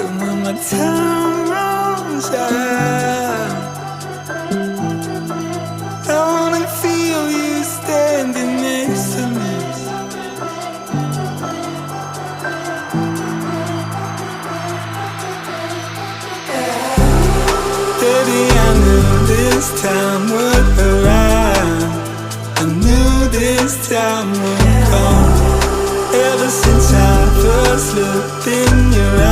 And when my time runs out, I wanna feel you standing next to me. Baby, I knew this time would arrive. I knew this time would come. Ever since I first looked in your eyes,